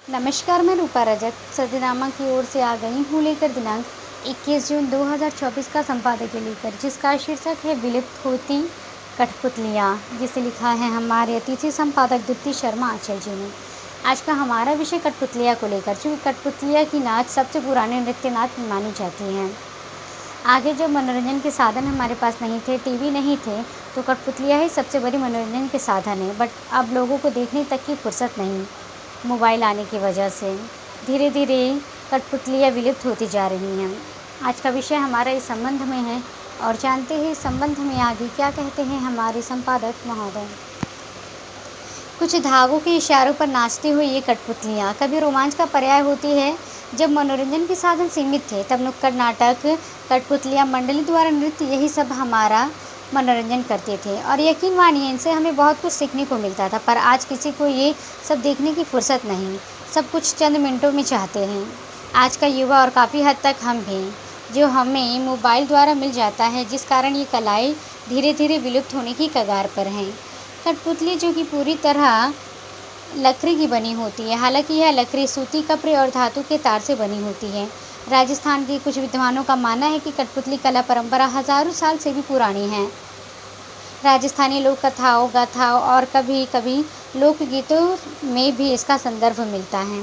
नमस्कार, मैं रूपा रजक सदनामा की ओर से आ गई हूँ लेकर दिनांक 21 जून 2024 का संपादकीय लेकर, जिसका शीर्षक है विलुप्त होती कठपुतलियाँ, जिसे लिखा है हमारे अतिथि संपादक दीप्ति शर्मा आचार्य जी ने। आज का हमारा विषय कठपुतलियाँ को लेकर, चूँकि कठपुतलियाँ की नाच सबसे पुराने नृत्य नाच मानी जाती हैं। आगे जब मनोरंजन के साधन हमारे पास नहीं थे, टीवी नहीं थे, तो कठपुतलियाँ ही सबसे बड़ी मनोरंजन के साधन है। बट अब लोगों को देखने तक की फुर्सत नहीं, मोबाइल आने की वजह से धीरे धीरे कठपुतलियाँ विलुप्त होती जा रही हैं। आज का विषय हमारा इस संबंध में है और जानते हैं इस संबंध में आगे क्या कहते हैं हमारे संपादक महोदय। कुछ धागों के इशारों पर नाचती हुई ये कठपुतलियाँ कभी रोमांच का पर्याय होती है। जब मनोरंजन के साधन सीमित थे तब नुक्कड़ नाटक, कठपुतलियाँ, मंडली द्वारा नृत्य, यही सब हमारा मनोरंजन करते थे और यकीन मानिए इनसे हमें बहुत कुछ सीखने को मिलता था। पर आज किसी को ये सब देखने की फुर्सत नहीं, सब कुछ चंद मिनटों में चाहते हैं। आज का युवा और काफ़ी हद तक हम भी, जो हमें मोबाइल द्वारा मिल जाता है, जिस कारण ये कलाएँ धीरे धीरे विलुप्त होने की कगार पर हैं। कठपुतली जो कि पूरी तरह लकड़ी की बनी होती है, हालांकि यह लकड़ी सूती, कपड़े और धातु के तार से बनी होती है। राजस्थान के कुछ विद्वानों का मानना है कि कठपुतली कला परंपरा हजारों साल से भी पुरानी है। राजस्थानी लोक कथाओं, गाथाओं और कभी कभी लोकगीतों में भी इसका संदर्भ मिलता है।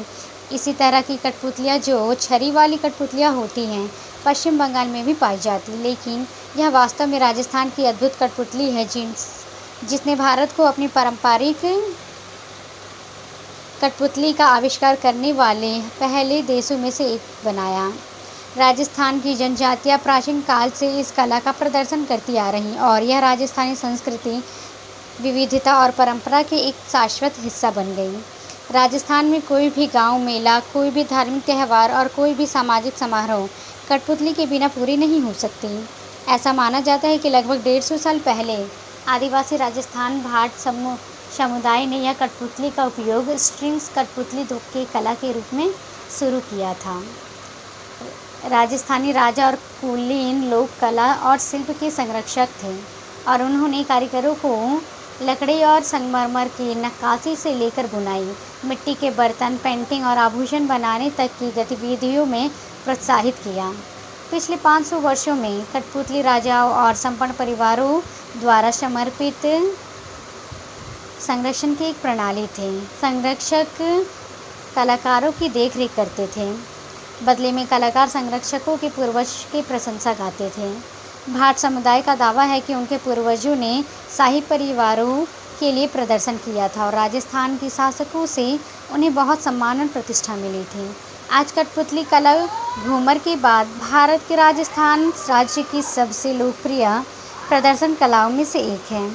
इसी तरह की कठपुतलियाँ जो छरी वाली कठपुतलियाँ होती हैं, पश्चिम बंगाल में भी पाई जाती, लेकिन यह वास्तव में राजस्थान की अद्भुत कठपुतली है जिसने भारत को अपनी पारंपरिक कठपुतली का आविष्कार करने वाले पहले देशों में से एक बनाया। राजस्थान की जनजातियां प्राचीन काल से इस कला का प्रदर्शन करती आ रही और यह राजस्थानी संस्कृति, विविधता और परंपरा के एक शाश्वत हिस्सा बन गई। राजस्थान में कोई भी गांव, मेला, कोई भी धार्मिक त्यौहार और कोई भी सामाजिक समारोह कठपुतली के बिना पूरी नहीं हो सकती। ऐसा माना जाता है कि लगभग 150 साल पहले आदिवासी राजस्थान भाट समुदाय ने यह कठपुतली का उपयोग स्ट्रिंग्स कठपुतली के कला के रूप में शुरू किया था। राजस्थानी राजा और कुलीन लोक कला और शिल्प के संरक्षक थे और उन्होंने कारीगरों को लकड़ी और संगमरमर की नक्काशी से लेकर बुनाई, मिट्टी के बर्तन, पेंटिंग और आभूषण बनाने तक की गतिविधियों में प्रोत्साहित किया। पिछले 500 वर्षों में कठपुतली राजाओं और संपन्न परिवारों द्वारा समर्पित संरक्षण की एक प्रणाली थी। संरक्षक कलाकारों की देखरेख करते थे, बदले में कलाकार संरक्षकों के पूर्वज की प्रशंसा गाते थे। भाट समुदाय का दावा है कि उनके पूर्वजों ने शाही परिवारों के लिए प्रदर्शन किया था और राजस्थान के शासकों से उन्हें बहुत सम्मान और प्रतिष्ठा मिली थी। आज कठपुतली कला घूमर के बाद भारत के राजस्थान राज्य की सबसे लोकप्रिय प्रदर्शन कलाओं में से एक है।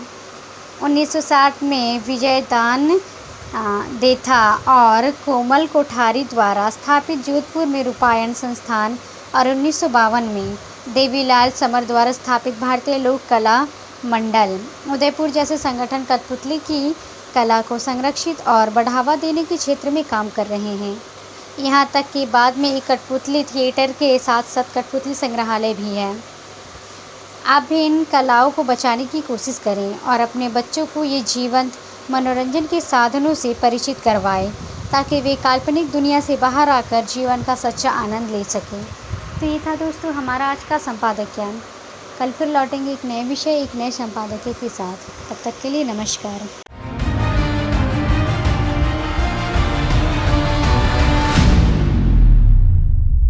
1960 में विजयदान देथा और कोमल कोठारी द्वारा स्थापित जोधपुर में रूपायण संस्थान और 1952 में देवीलाल समर द्वारा स्थापित भारतीय लोक कला मंडल उदयपुर जैसे संगठन कठपुतली की कला को संरक्षित और बढ़ावा देने के क्षेत्र में काम कर रहे हैं। यहाँ तक कि बाद में एक कठपुतली थिएटर के साथ साथ कठपुतली संग्रहालय भी है। आप भी इन कलाओं को बचाने की कोशिश करें और अपने बच्चों को ये जीवंत मनोरंजन के साधनों से परिचित करवाएं, ताकि वे काल्पनिक दुनिया से बाहर आकर जीवन का सच्चा आनंद ले सकें। तो ये था दोस्तों हमारा आज का संपादकीय। कल फिर लौटेंगे एक नए विषय, एक नए संपादकीय के साथ। तब तक के लिए नमस्कार।